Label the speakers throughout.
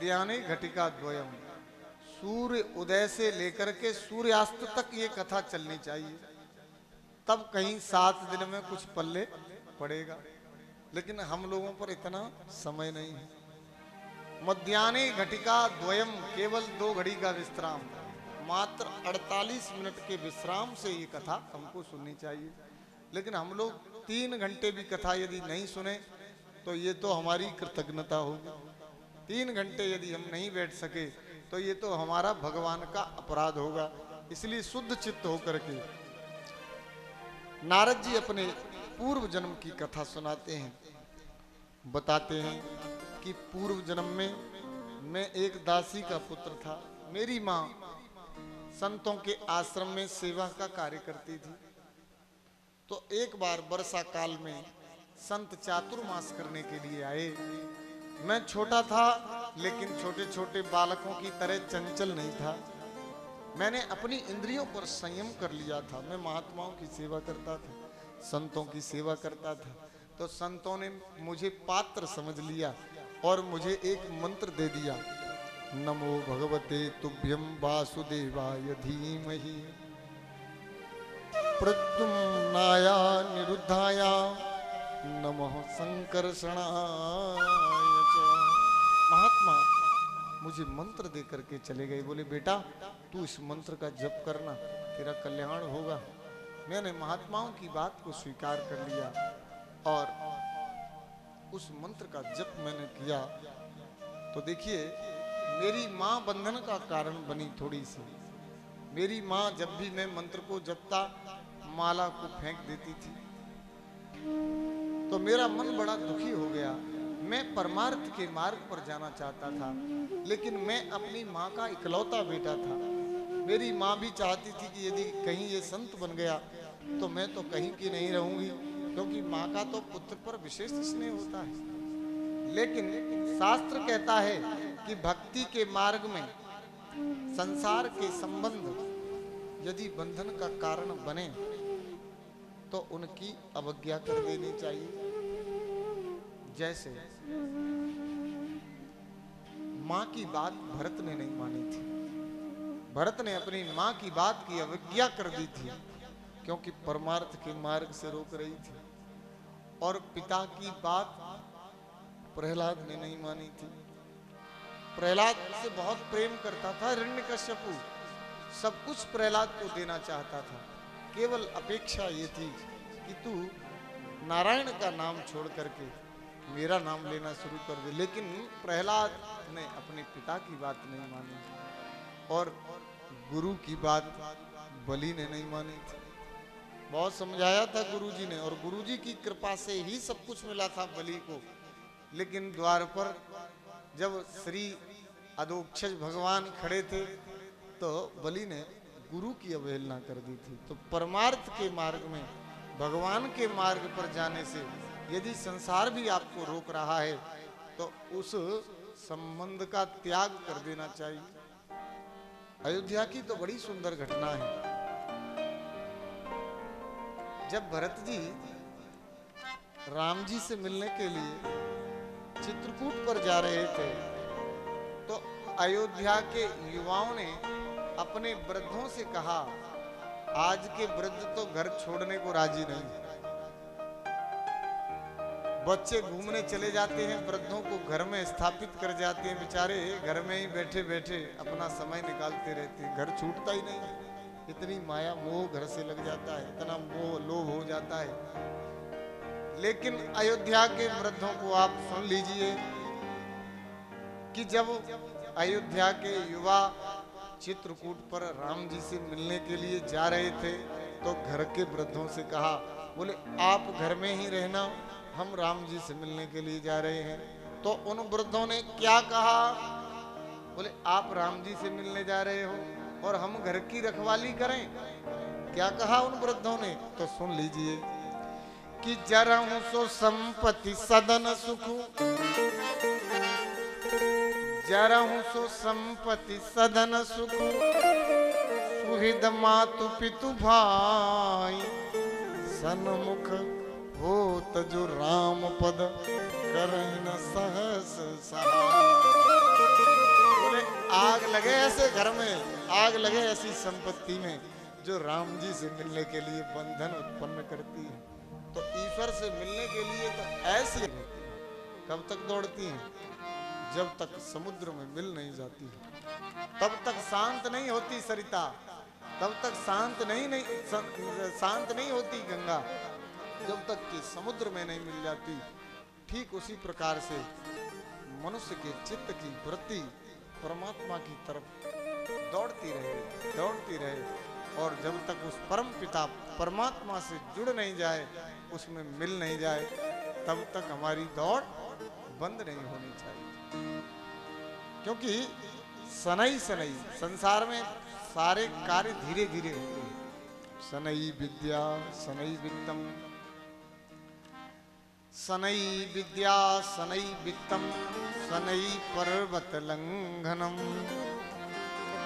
Speaker 1: मध्याह्ने घटिका द्वयम, सूर्य उदय से लेकर के सूर्यास्त तक ये कथा चलनी चाहिए, तब कहीं 7 दिन में कुछ पल्ले पड़ेगा। लेकिन हम लोगों पर इतना समय नहीं है। मध्याह्ने घटिका द्वयम, केवल 2 घड़ी का विश्राम, मात्र 48 मिनट के विश्राम से ये कथा हमको सुननी चाहिए। लेकिन हम लोग 3 घंटे भी कथा यदि नहीं सुने तो ये तो हमारी कृतज्ञता होगी। 3 घंटे यदि हम नहीं बैठ सके तो ये तो हमारा भगवान का अपराध होगा। इसलिए शुद्ध चित्त होकर के नारद जी अपने पूर्व जन्म की कथा सुनाते हैं। बताते हैं कि पूर्व जन्म में मैं एक दासी का पुत्र था। मेरी माँ संतों के आश्रम में सेवा का कार्य करती थी। तो एक बार वर्षा काल में संत चातुर्मास करने के लिए आए। मैं छोटा था, लेकिन छोटे छोटे बालकों की तरह चंचल नहीं था। मैंने अपनी इंद्रियों पर संयम कर लिया था। मैं महात्माओं की सेवा करता था, संतों की सेवा करता था। तो संतों ने मुझे पात्र समझ लिया और मुझे एक मंत्र दे दिया, नमो भगवते तुभ्यं वासुदेवाय धीमहि प्रद्युम्नाय निरुद्धाय नमः संकर्षणाय च। महात्मा मुझे मंत्र दे करके चले गए। बोले बेटा तू इस मंत्र का जप करना, तेरा कल्याण होगा। मैंने महात्माओं की बात को स्वीकार कर लिया और उस मंत्र का जप मैंने किया। तो देखिए मेरी माँ बंधन का कारण बनी थोड़ी सी। मेरी माँ जब भी मैं मंत्र को जपता माला को फेंक देती थी। तो मेरा मन बड़ा दुखी हो गया। मैं परमार्थ के मार्ग पर जाना चाहता था, लेकिन मैं अपनी माँ का इकलौता बेटा था। मेरी माँ भी चाहती थी कि यदि कहीं ये संत बन गया तो मैं तो कहीं की नहीं रहूंगी, क्योंकि माँ का तो पुत्र पर विशेष स्नेह होता है। लेकिन शास्त्र कहता है कि भक्ति के मार्ग में संसार के संबंध यदि बंधन का कारण बने तो उनकी अवज्ञा कर देनी चाहिए। जैसे माँ की बात भरत ने नहीं मानी थी। भरत ने अपनी माँ की बात की अवज्ञा कर दी थी, क्योंकि परमार्थ के मार्ग से रोक रही थी। और पिता की बात प्रहलाद ने नहीं मानी थी। प्रहलाद से बहुत प्रेम करता था हिरण्यकश्यपु, सब कुछ प्रहलाद को देना चाहता था। केवल अपेक्षा ये थी कि तू नारायण का नाम छोड़ करके मेरा नाम लेना शुरू कर दे। लेकिन प्रहलाद ने अपने पिता की बात नहीं मानी और गुरु की बात बलि ने नहीं मानी थी। बहुत समझाया था गुरुजी ने, और गुरुजी की कृपा से ही सब कुछ मिला था बलि को। लेकिन द्वार पर जब श्री अधोक्षज भगवान खड़े थे तो बलि ने गुरु की अवहेलना कर दी थी। तो परमार्थ के मार्ग में, भगवान के मार्ग पर जाने से यदि संसार भी आपको रोक रहा है तो उस संबंध का त्याग कर देना चाहिए। अयोध्या की तो बड़ी सुंदर घटना है। जब भरत जी राम जी से मिलने के लिए चित्रकूट पर जा रहे थे तो अयोध्या के युवाओं ने अपने वृद्धों से कहा, आज के वृद्ध तो घर छोड़ने को राजी नहीं। बच्चे घूमने चले जाते हैं, वृद्धों को घर में स्थापित कर जाते हैं। बेचारे घर में ही बैठे बैठे अपना समय निकालते रहते हैं, घर छूटता ही नहीं। इतनी माया मोह घर से लग जाता है, इतना मोह लोभ हो जाता है। लेकिन अयोध्या के वृद्धों को आप सुन लीजिए कि जब अयोध्या के युवा चित्रकूट पर राम जी से मिलने के लिए जा रहे थे तो घर के वृद्धों से कहा, बोले आप घर में ही रहना, हम राम जी से मिलने के लिए जा रहे हैं। तो उन वृद्धों ने क्या कहा, बोले आप राम जी से मिलने जा रहे हो और हम घर की रखवाली करें। क्या कहा उन वृद्धों ने, तो सुन लीजिए कि जरहु सो संपत्ति सदन सुख, जरहु सो संपत्ति सदन सुख, सुहृद मातु पितु भाई, सन्मुख होत जो राम पद करहि न सहस सहाय। लगे ऐसे घर में, आग लगे ऐसी संपत्ति में जो राम जी से मिलने के लिए बंधन उत्पन्न करती है। तो ईश्वर से मिलने के लिए तो ऐसी कब तक दौड़ती हैं? जब तक समुद्र में मिल नहीं जाती है तब तक शांत नहीं होती सरिता, तब तक शांत नहीं होती गंगा, जब तक कि समुद्र में नहीं मिल जाती। ठीक उसी प्रकार से मनुष्य के चित्त की वृत्ति परमात्मा की तरफ दौड़ती रहे और जब तक उस परम पिता परमात्मा से जुड़ नहीं जाए, उसमें मिल नहीं जाए, तब तक हमारी दौड़ बंद नहीं होनी चाहिए। क्योंकि सनई संसार में सारे कार्य धीरे धीरे होते हैं। सनई विद्या सनई वित्तम, सनई विद्या सनई वित्तम, सनई पर्वत लंघनम।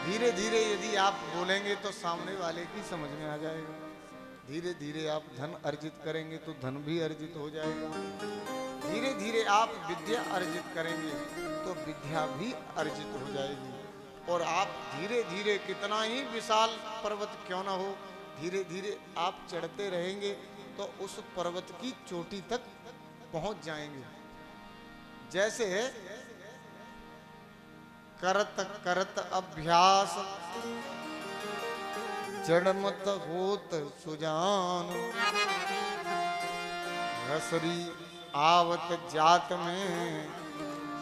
Speaker 1: धीरे धीरे यदि आप बोलेंगे तो सामने वाले की समझ में आ जाएगा। धीरे धीरे आप धन अर्जित करेंगे तो धन भी अर्जित हो जाएगा। धीरे धीरे आप विद्या अर्जित करेंगे तो विद्या भी अर्जित हो जाएगी। और आप धीरे धीरे कितना ही विशाल पर्वत क्यों ना हो, धीरे धीरे आप चढ़ते रहेंगे तो उस पर्वत की चोटी तक पहुंच जाएंगे। जैसे करत करत अभ्यास जड़मत होत सुजान, रसरी आवत जात में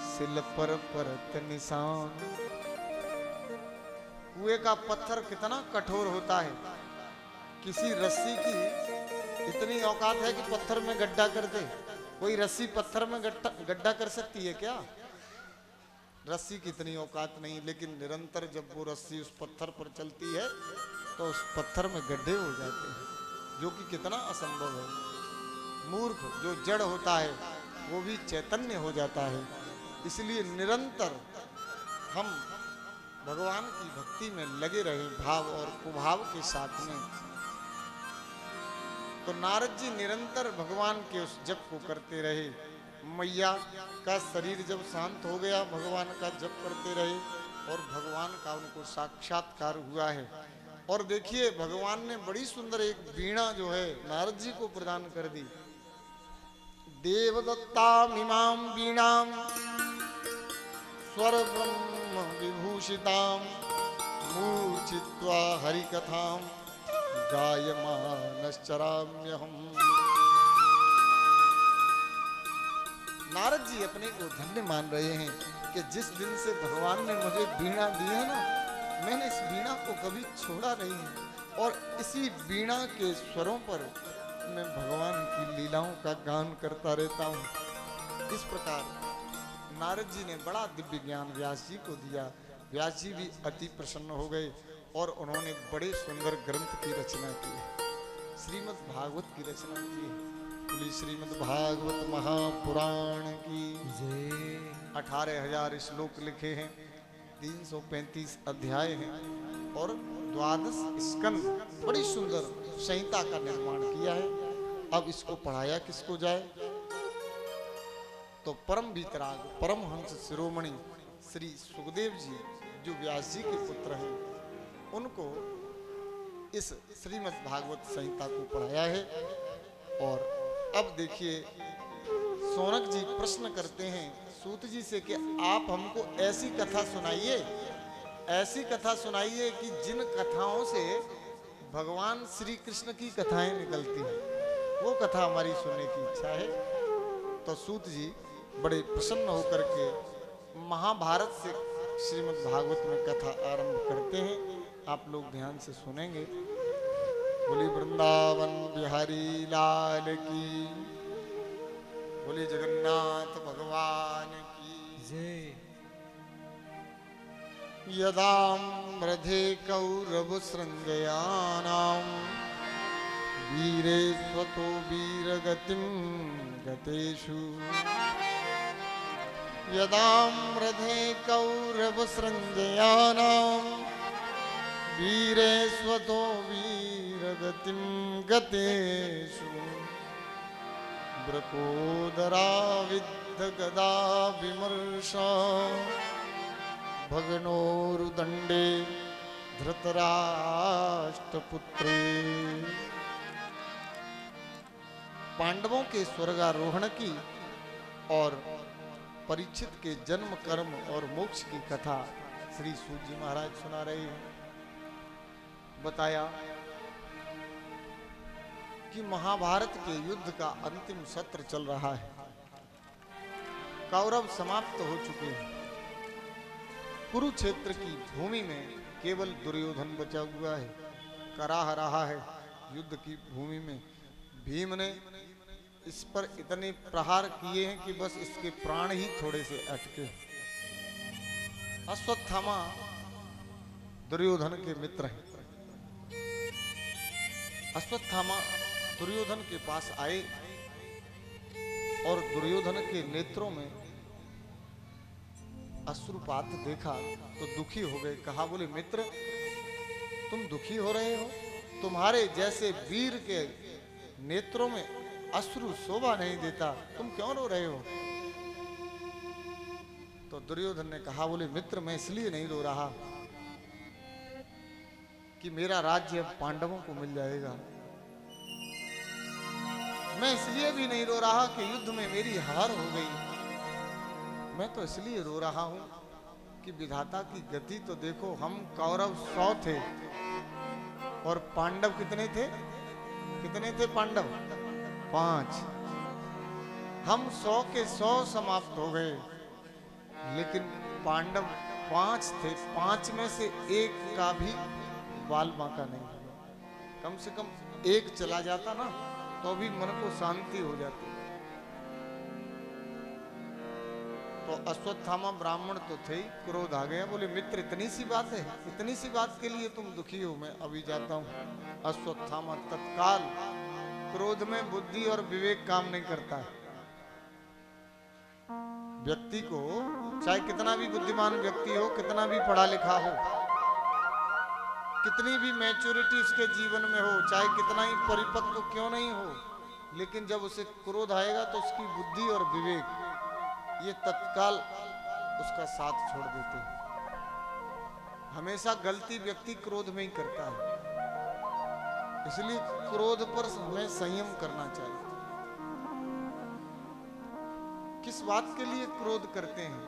Speaker 1: सिल पर परत निशान। कुएं का पत्थर कितना कठोर होता है, किसी रस्सी की इतनी औकात है कि पत्थर में गड्ढा कर दे। कोई रस्सी पत्थर में गड्ढा कर सकती है क्या? रस्सी की इतनी औकात नहीं, लेकिन निरंतर जब वो रस्सी उस पत्थर पर चलती है तो उस पत्थर में गड्ढे हो जाते हैं, जो कि कितना असंभव है। मूर्ख जो जड़ होता है वो भी चैतन्य हो जाता है। इसलिए निरंतर हम भगवान की भक्ति में लगे रहे, भाव और कुभाव के साथ में। तो नारद जी निरंतर भगवान के उस जप को करते रहे। मैया का शरीर जब शांत हो गया, भगवान का जप करते रहे और भगवान का उनको साक्षात्कार हुआ है। और देखिए भगवान ने बड़ी सुंदर एक वीणा जो है नारद जी को प्रदान कर दी। देवदत्ता मिमां वीणाम स्वर ब्रह्म विभूषिताम, मूर्छित्वा हरिकथाम गायमानश्चराम्यहम्। नारद जी अपने को धन्य मान रहे हैं कि जिस दिन से भगवान ने मुझे वीणा दी है ना, मैंने इस वीणा को कभी छोड़ा नहीं है और इसी वीणा के स्वरों पर मैं भगवान की लीलाओं का गान करता रहता हूँ। इस प्रकार नारद जी ने बड़ा दिव्य ज्ञान व्यास जी को दिया। व्यास जी भी अति प्रसन्न हो गए और उन्होंने बड़े सुंदर ग्रंथ की रचना की, श्रीमद् भागवत की रचना की। बोली श्रीमद् भागवत महापुराण की जय। 18,000 श्लोक लिखे हैं, 335 अध्याय हैं और 12 स्कंद, बड़ी सुंदर संहिता का निर्माण किया है। अब इसको पढ़ाया किसको जाए? तो परम वीतराग परमहंस शिरोमणि श्री सुखदेव जी जो व्यास जी के पुत्र हैं, उनको इस श्रीमद् भागवत संहिता को पढ़ाया है। और अब देखिए सौनक जी प्रश्न करते हैं सूत जी से कि आप हमको ऐसी कथा सुनाइए, ऐसी कथा सुनाइए कि जिन कथाओं से भगवान श्री कृष्ण की कथाएं निकलती हैं, वो कथा हमारी सुनने की इच्छा है। तो सूत जी बड़े प्रसन्न होकर के महाभारत से श्रीमद् भागवत में कथा आरंभ करते हैं। आप लोग ध्यान से सुनेंगे। बोली वृंदावन बिहारी लाल की, बोली जगन्नाथ भगवान की जय। यदाम्रधे कौरव सृंजयानां वीरे स्वतो वीरगतिं गतेषु। यदाम्रधे कौरव सृंजयानां वीरे स्वतो वीरगतिं गतेषु। ब्रकोदरा विद्ध गदा विमर्शा भगनोरुदंडे धृतराष्ट्रपुत्रे। पांडवों के स्वर्गारोहण की और परीक्षित के जन्म कर्म और मोक्ष की कथा श्री सूत जी महाराज सुना रहे हैं। बताया कि महाभारत के युद्ध का अंतिम सत्र चल रहा है। कौरव समाप्त हो चुके हैं। कुरुक्षेत्र की भूमि में केवल दुर्योधन बचा हुआ है, कराह रहा है युद्ध की भूमि में। भीम ने इस पर इतने प्रहार किए हैं कि बस इसके प्राण ही थोड़े से अटके। अश्वत्थामा दुर्योधन के मित्र हैं। अश्वत्थामा दुर्योधन के पास आए और दुर्योधन के नेत्रों में अश्रुपात देखा तो दुखी हो गए। कहा, बोले मित्र तुम दुखी हो रहे हो? तुम्हारे जैसे वीर के नेत्रों में अश्रु शोभा नहीं देता, तुम क्यों रो रहे हो? तो दुर्योधन ने कहा, बोले मित्र मैं इसलिए नहीं रो रहा कि मेरा राज्य अब पांडवों को मिल जाएगा। मैं इसलिए भी नहीं रो रहा कि युद्ध में मेरी हार हो गई। मैं तो इसलिए रो रहा हूं कि विधाता की गति तो देखो। हम कौरव 100 थे और पांडव कितने थे? कितने थे पांडव? 5। हम 100 के 100 समाप्त हो गए, लेकिन पांडव 5 थे। 5 में से एक का भी बाल बांका नहीं। कम से कम एक चला जाता ना तो भी मन को शांति हो जाती। तो अश्वत्थामा ब्राह्मण तो थे ही, क्रोध आ गया। बोले मित्र इतनी सी बात है, इतनी सी बात के लिए तुम दुखी हो? मैं अभी जाता हूं। अश्वत्थामा तत्काल, क्रोध में बुद्धि और विवेक काम नहीं करता है। व्यक्ति को चाहे कितना भी बुद्धिमान व्यक्ति हो, कितना भी पढ़ा लिखा हो, कितनी भी मैच्योरिटी उसके जीवन में हो, चाहे कितना ही परिपक्व क्यों नहीं हो, लेकिन जब उसे क्रोध आएगा तो उसकी बुद्धि और विवेक ये तत्काल उसका साथ छोड़ देते हैं। हमेशा गलती व्यक्ति क्रोध में ही करता है। इसलिए क्रोध पर हमें संयम करना चाहिए। किस बात के लिए क्रोध करते हैं?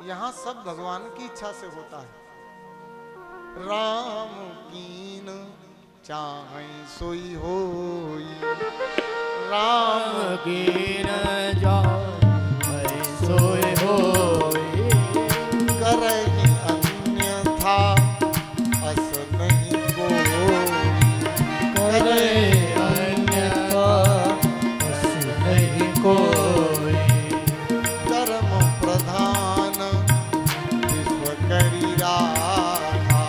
Speaker 1: यहां सब भगवान की इच्छा से होता है। राम कीन चाहे सोई होई,
Speaker 2: राम कीन चाहे सोई होई,
Speaker 1: करहि अन्यथा अस नहीं कोई,
Speaker 2: करे अन्यथा अस नहीं कोई।
Speaker 1: धर्म प्रधान विश्व करी राखा,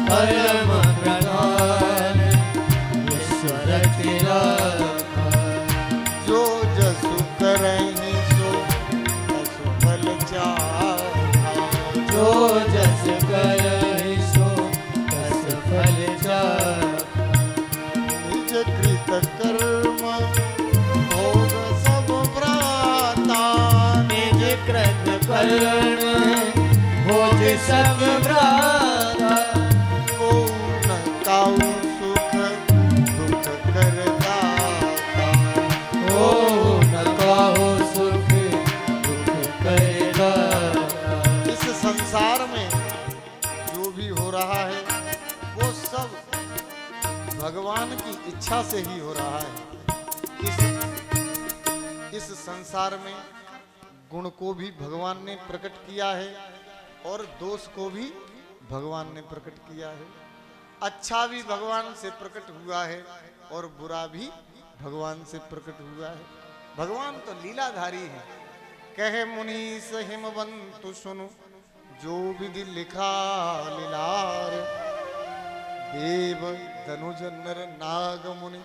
Speaker 2: धर्म प्रधान ईश्वर की राखा।
Speaker 1: जो जसु करहि सो तसु फल चाखा,
Speaker 2: जो जस करहि सो तस फल चाखा।
Speaker 1: निज कृत कर्म भोग सब भ्राता,
Speaker 2: निज कृत कर्म भोज सब भ्राता।
Speaker 1: को न काऊ सुख दुख करदाता,
Speaker 2: ओ न काहू सुख दुख करदाता।
Speaker 1: इस संसार में जो भी हो रहा है वो सब भगवान की इच्छा से ही हो रहा है। इस संसार में गुण को भी भगवान ने प्रकट किया है और दोष को भी भगवान ने प्रकट किया है। अच्छा भी भगवान से प्रकट हुआ है और बुरा भी भगवान से प्रकट हुआ है। भगवान तो लीलाधारी है। कहे मुनीस हिमवंतु सुनु, जो विधि लिखा लीलार। देव धनुज नर नाग मुनि,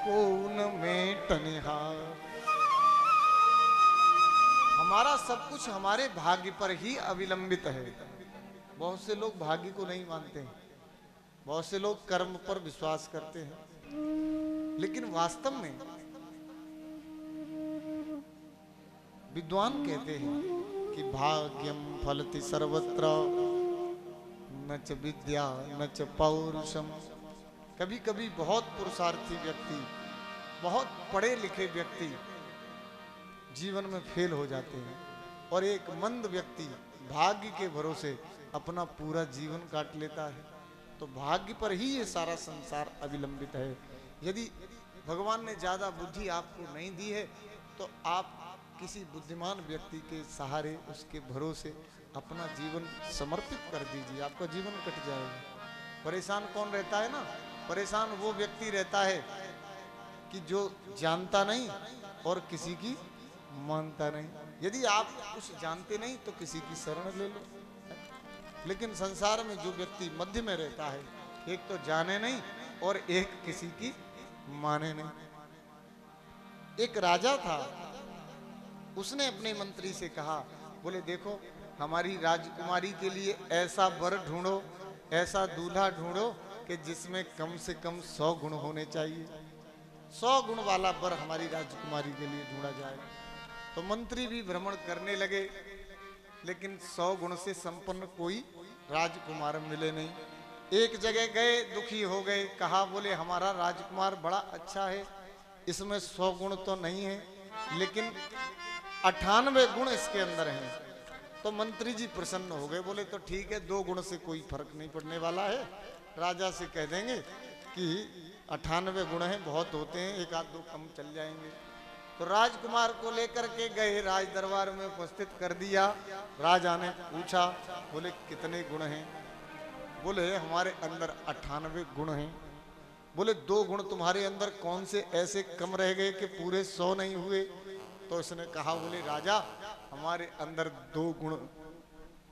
Speaker 1: कौन में टनिहार। हमारा सब कुछ हमारे भाग्य पर ही अविलंबित है। बहुत से लोग भाग्य को नहीं मानते हैं, बहुत से लोग कर्म पर विश्वास करते हैं, लेकिन वास्तव में विद्वान कहते हैं कि भाग्यम फलति सर्वत्र न च विद्या न च पौरुषम। कभी कभी बहुत पुरुषार्थी व्यक्ति, बहुत पढ़े लिखे व्यक्ति जीवन में फेल हो जाते हैं और एक मंद व्यक्ति भाग्य के भरोसे अपना पूरा जीवन काट लेता है। तो भाग्य पर ही ये सारा संसार अविलंबित है। यदि भगवान ने ज्यादा बुद्धि आपको नहीं दी है तो आप किसी बुद्धिमान व्यक्ति के सहारे, उसके भरोसे अपना जीवन समर्पित कर दीजिए, आपका जीवन कट जाएगा। परेशान कौन रहता है ना? परेशान वो व्यक्ति रहता है कि जो जानता नहीं और किसी की मानता नहीं। यदि आप कुछ जानते नहीं तो किसी की शरण ले लो। लेकिन संसार में जो व्यक्ति मध्य में रहता है, एक तो जाने नहीं और एक किसी की माने नहीं। एक राजा था, उसने अपने मंत्री से कहा, बोले देखो हमारी राजकुमारी के लिए ऐसा वर ढूंढो, ऐसा दूल्हा ढूंढो कि जिसमें कम से कम 100 गुण होने चाहिए। 100 गुण वाला वर हमारी राजकुमारी के लिए ढूंढा जाए। तो मंत्री भी भ्रमण करने लगे, लेकिन 100 गुण से संपन्न कोई राजकुमार मिले नहीं। एक जगह गए, दुखी हो गए, कहा बोले हमारा राजकुमार बड़ा अच्छा है, इसमें 100 गुण तो नहीं है, लेकिन 98 गुण इसके अंदर हैं। तो मंत्री जी प्रसन्न हो गए, बोले तो ठीक है, 2 गुण से कोई फर्क नहीं पड़ने वाला है, राजा से कह देंगे कि 98 गुण हैं, बहुत होते हैं, 1 आध 2 कम चल जाएंगे। तो राजकुमार को लेकर के गए, राज दरबार में उपस्थित कर दिया। राजा ने पूछा, बोले कितने गुण हैं? बोले हमारे अंदर 98 गुण हैं। बोले 2 गुण तुम्हारे अंदर कौन से ऐसे कम रह गए कि पूरे 100 नहीं हुए? तो इसने कहा, बोले राजा हमारे अंदर 2 गुण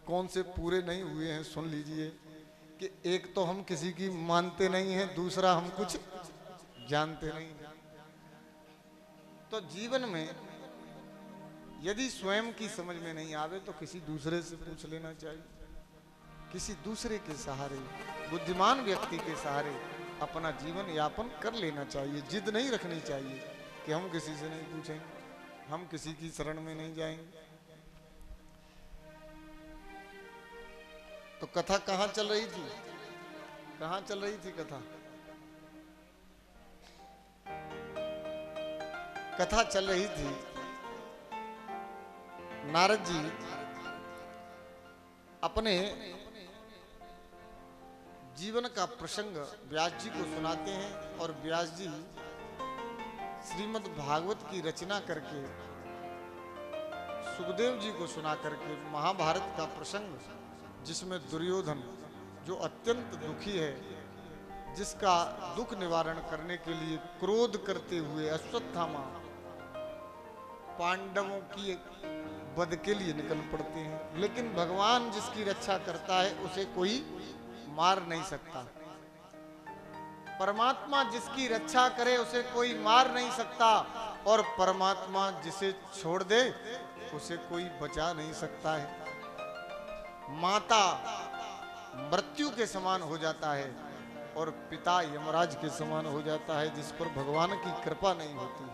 Speaker 1: कौन से पूरे नहीं हुए हैं, सुन लीजिए, कि एक तो हम किसी की मानते नहीं हैं, दूसरा हम कुछ जानते नहीं। तो जीवन में यदि स्वयं की समझ में नहीं आवे तो किसी दूसरे से पूछ लेना चाहिए, किसी दूसरे के सहारे, बुद्धिमान व्यक्ति के सहारे अपना जीवन यापन कर लेना चाहिए। जिद नहीं रखनी चाहिए कि हम किसी से नहीं पूछेंगे, हम किसी की शरण में नहीं जाएंगे। तो कथा कहाँ चल रही थी? कहाँ चल रही थी कथा? कथा चल रही थी, नारद जी अपने जीवन का प्रसंग व्यास जी को सुनाते हैं और व्यास जी श्रीमद् भागवत की रचना करके सुखदेव जी को सुना करके महाभारत का प्रसंग, जिसमें दुर्योधन जो अत्यंत दुखी है, जिसका दुख निवारण करने के लिए क्रोध करते हुए अश्वत्थामा पांडवों की वध के लिए निकल पड़ते हैं। लेकिन भगवान जिसकी रक्षा करता है उसे कोई मार नहीं सकता। परमात्मा जिसकी रक्षा करे उसे कोई मार नहीं सकता, और परमात्मा जिसे छोड़ दे उसे कोई बचा नहीं सकता है। माता मृत्यु के समान हो जाता है और पिता यमराज के समान हो जाता है, जिस पर भगवान की कृपा नहीं होती।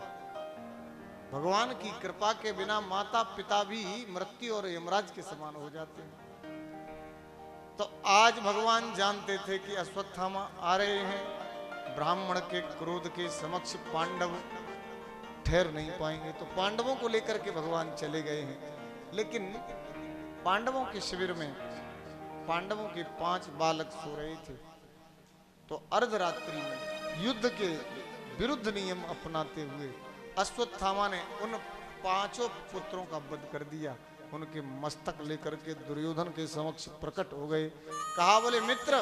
Speaker 1: भगवान की कृपा के बिना माता पिता भी मृत्यु और यमराज के समान हो जाते हैं। तो आज भगवान जानते थे कि अश्वत्थामा आ रहे हैं, ब्राह्मण के क्रोध के समक्ष पांडव ठहर नहीं पाएंगे, तो पांडवों को लेकर के भगवान चले गए हैं। लेकिन पांडवों के शिविर में पांडवों के 5 बालक सो रहे थे। तो अर्धरात्रि में युद्ध के विरुद्ध नियम अपनाते हुए अश्वत्थामा ने उन 5 पुत्रों का वध कर दिया। उनके मस्तक लेकर के दुर्योधन के समक्ष प्रकट हो गए। कहा, बोले मित्र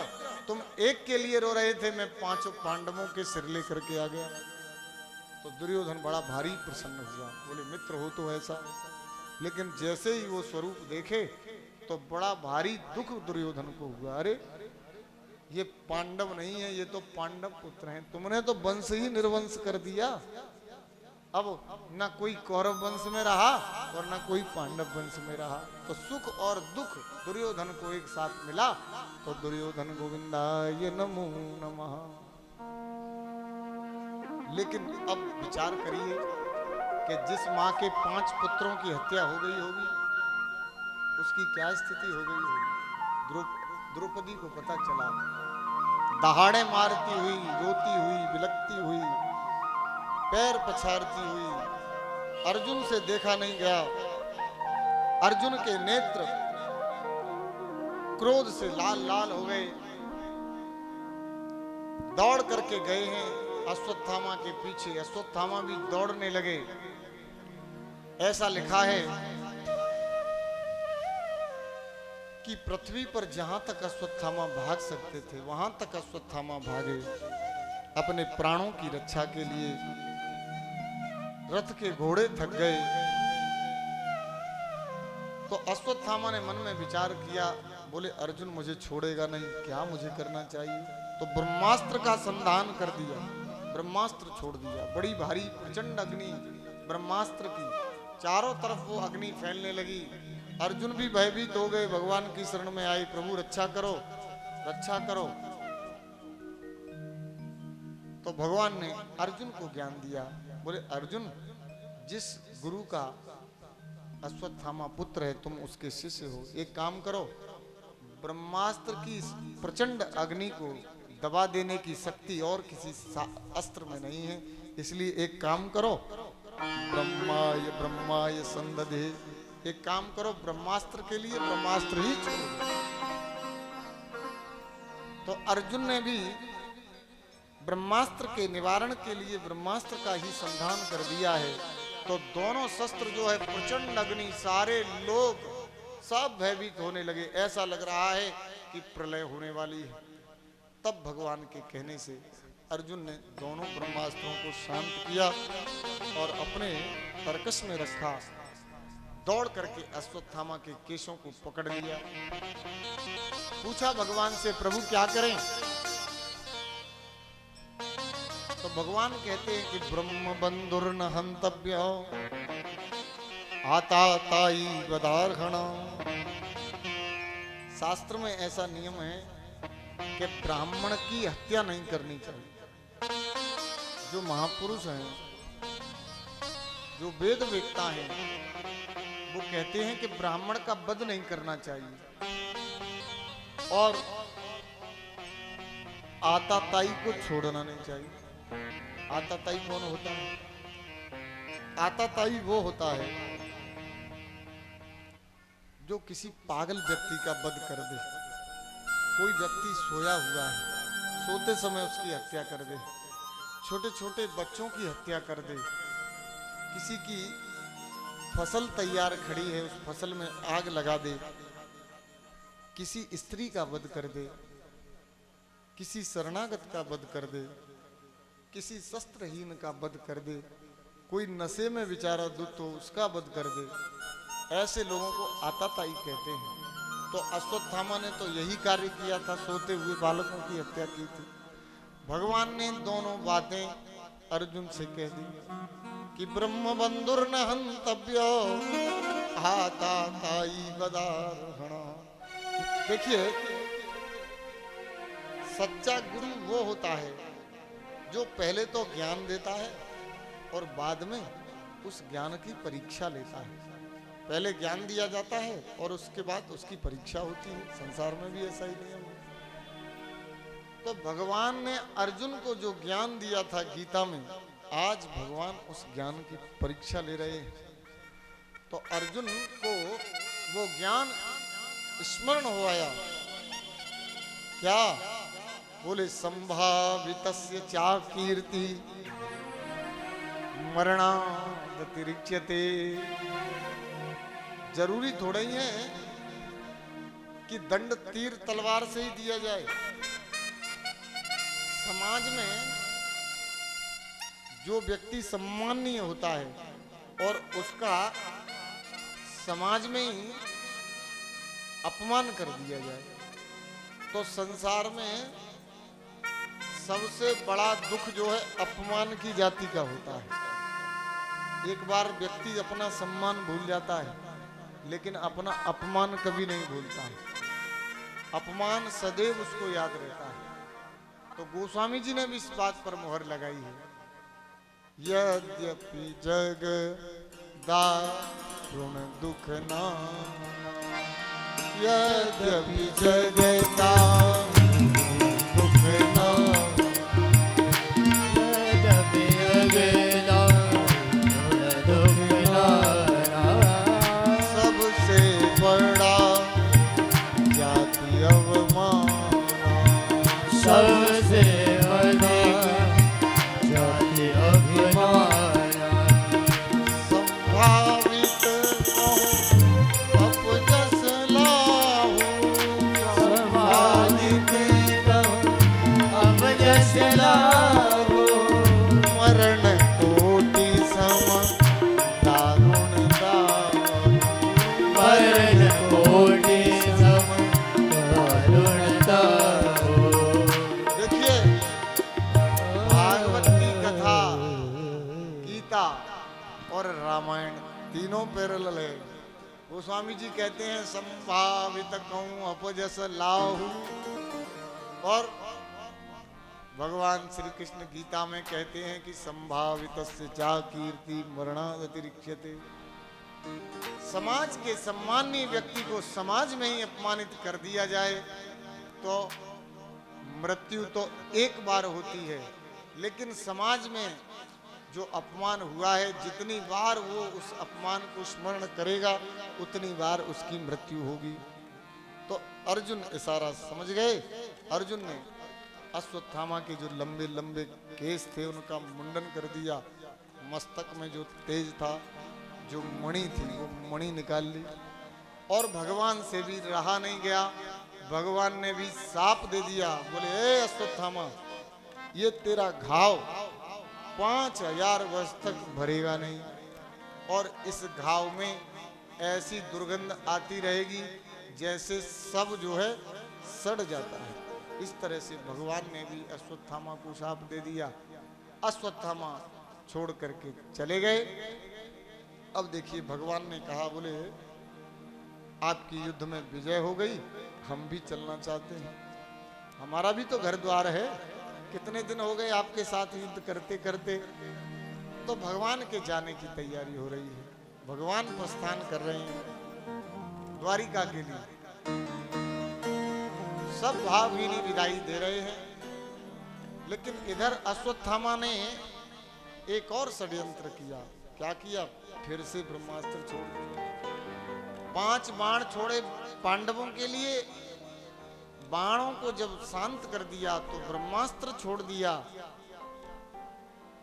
Speaker 1: तुम एक के लिए रो रहे थे, मैं 5 पांडवों के सिर लेकर के आ गया। तो दुर्योधन बड़ा भारी प्रसन्न हुआ, बोले मित्र हो तो ऐसा। लेकिन जैसे ही वो स्वरूप देखे तो बड़ा भारी दुख दुर्योधन को हुआ। अरे ये पांडव नहीं है, ये तो पांडव पुत्र हैं, तुमने तो वंश ही निर्वंश कर दिया। अब ना कोई कौरव वंश में रहा और ना कोई पांडव वंश में रहा। तो सुख और दुख दुर्योधन को एक साथ मिला। तो दुर्योधन गोविंदाय नमो नमः। लेकिन अब विचार करिए कि जिस माँ के 5 पुत्रों की हत्या हो गई होगी, उसकी क्या स्थिति हो गई होगी। द्रौपदी को पता चला, दहाड़े मारती हुई, रोती हुई, बिलखती हुई, पैर पछाड़ती हुई, अर्जुन से देखा नहीं गया। अर्जुन के नेत्र क्रोध से लाल लाल हो गए। दौड़ करके गए हैं अश्वत्थामा के पीछे, अश्वत्थामा भी दौड़ने लगे। ऐसा लिखा है कि पृथ्वी पर जहां तक अश्वत्थामा भाग सकते थे वहां तक अश्वत्थामा भागे अपने प्राणों की रक्षा के लिए। रथ के घोड़े थक गए तो अश्वत्थामा ने मन में विचार किया, बोले अर्जुन मुझे छोड़ेगा नहीं, क्या मुझे करना चाहिए। तो ब्रह्मास्त्र का संधान कर दिया, ब्रह्मास्त्र छोड़ दिया। बड़ी भारी प्रचंड अग्नि ब्रह्मास्त्र की, चारों तरफ वो अग्नि फैलने लगी। अर्जुन भी भयभीत हो गए, भगवान की शरण में आए, प्रभु रक्षा करो, रक्षा करो। तो भगवान ने अर्जुन को ज्ञान दिया, बोले अर्जुन जिस गुरु का अश्वत्थामा पुत्र है तुम उसके शिष्य हो, एक काम करो, ब्रह्मास्त्र की प्रचंड अग्नि को दबा देने की शक्ति और किसी अस्त्र में नहीं है, इसलिए एक काम करो, ब्रह्माय संदधे, एक काम करो, ब्रह्मास्त्र के लिए ब्रह्मास्त्र ही छोड़ दो। तो अर्जुन ने भी ब्रह्मास्त्र के निवारण के लिए ब्रह्मास्त्र का ही संधान कर दिया है। तो दोनों शस्त्र जो है प्रचंड अग्नि, सारे लोग सब भयभीत होने लगे, ऐसा लग रहा है कि प्रलय होने वाली है। तब भगवान के कहने से अर्जुन ने दोनों ब्रह्मास्त्रों को शांत किया और अपने तरकश में रखा, दौड़ करके अश्वत्थामा के केशों को पकड़ लिया। पूछा भगवान से, प्रभु क्या करें। तो भगवान कहते हैं कि ब्रह्म बंधुर्न हंतव्य आता ताई वदार्हण। शास्त्र में ऐसा नियम है कि ब्राह्मण की हत्या नहीं करनी चाहिए। जो महापुरुष हैं, जो वेद वेत्ता हैं, वो कहते हैं कि ब्राह्मण का वध नहीं करना चाहिए और आताताई को छोड़ना नहीं चाहिए। आताताई कौन होता है? आताताई वो होता है जो किसी पागल व्यक्ति का वध कर दे। कोई व्यक्ति सोया हुआ है, सोते समय उसकी हत्या कर दे, छोटे छोटे बच्चों की हत्या कर दे, किसी की फसल तैयार खड़ी है उस फसल में आग लगा दे, किसी स्त्री का वध कर दे, किसी शरणागत का वध कर दे, किसी शस्त्रहीन का वध कर दे, कोई नशे में बेचारा दुष्ट हो उसका वध कर दे, ऐसे लोगों को आताताई कहते हैं। तो अश्वत्थामा ने तो यही कार्य किया था, सोते हुए बालकों की हत्या की थी। भगवान ने दोनों बातें अर्जुन से कह दी कि ब्रह्म बंधुर्न हंतव्यो आताताई वदार्हण। देखिए, सच्चा गुरु वो होता है जो पहले तो ज्ञान देता है और बाद में उस ज्ञान की परीक्षा लेता है। पहले ज्ञान दिया जाता है और उसके बाद उसकी परीक्षा होती है। संसार में भी ऐसा ही नियम है। तो भगवान ने अर्जुन को जो ज्ञान दिया था गीता में, आज भगवान उस ज्ञान की परीक्षा ले रहे हैं। तो अर्जुन को वो ज्ञान स्मरण हो आया। क्या बोले? संभावितस्य चा कीर्ति मरणादतिरिच्यते। जरूरी थोड़ा ही है कि दंड तीर तलवार से ही दिया जाए। समाज में जो व्यक्ति सम्माननीय होता है और उसका समाज में ही अपमान कर दिया जाए तो संसार में सबसे बड़ा दुख जो है अपमान की जाति का होता है। एक बार व्यक्ति अपना सम्मान भूल जाता है लेकिन अपना अपमान कभी नहीं भूलता है। अपमान सदैव उसको याद रहता है। तो गोस्वामी जी ने भी इस बात पर मुहर लगाई है। यद्यपि जग दारुण दुख ना यद्यपि जगता दुख ना
Speaker 2: यद्यपि अगला दुख नारा
Speaker 1: सबसे बड़ा जाति अवमाना
Speaker 2: सबसे अधिक जाति अभिमाना
Speaker 1: संभावित कहूं अपजस लाहू
Speaker 2: संभावित कहूं अब जस लाहो
Speaker 1: मरण कोटि सम दारुण दारुण
Speaker 2: मरण कोटि सम दारुणता हो।
Speaker 1: देखिए भागवत की कथा गीता और रामायण तीनों पैरेलल है। गोस्वामी जी कहते हैं संभावित कहूं अपजस लाहू, और भगवान श्री कृष्ण गीता में कहते हैं कि संभावित चा कीर्ति मरणादतिरिच्यते। समाज के सम्मानीय व्यक्ति को समाज में ही अपमानित कर दिया जाए तो मृत्यु तो एक बार होती है, लेकिन समाज में जो अपमान हुआ है जितनी बार वो उस अपमान को स्मरण करेगा उतनी बार उसकी मृत्यु होगी। तो अर्जुन इशारा समझ गए। अर्जुन ने अश्वत्थामा के जो लंबे लंबे केस थे उनका मुंडन कर दिया, मस्तक में जो तेज था, जो मणि थी वो मणि निकाल ली, और भगवान से भी रहा नहीं गया। भगवान ने भी साप दे दिया, बोले ए अश्वत्थामा ये तेरा घाव 5000 वर्ष तक भरेगा नहीं, और इस घाव में ऐसी दुर्गंध आती रहेगी जैसे सब जो है सड़ जाता है। इस तरह से भगवान ने भी अश्वत्थामा को शाप दे दिया। अश्वत्थामा छोड़ करके चले गए। अब देखिए भगवान ने कहा, बोले आपकी युद्ध में विजय हो गई, हम भी चलना चाहते हैं, हमारा भी तो घर द्वार है, कितने दिन हो गए आपके साथ युद्ध करते करते। तो भगवान के जाने की तैयारी हो रही है, भगवान प्रस्थान कर रहे हैं द्वारिका के लिए। सब भावहीनी विदाई दे रहे हैं, लेकिन इधर अश्वत्थामा ने एक और षड्यंत्र किया। क्या किया? फिर से ब्रह्मास्त्र छोड़ दिया। 5 बाण छोड़े पांडवों के लिए, बाणों को जब शांत कर दिया तो ब्रह्मास्त्र छोड़ दिया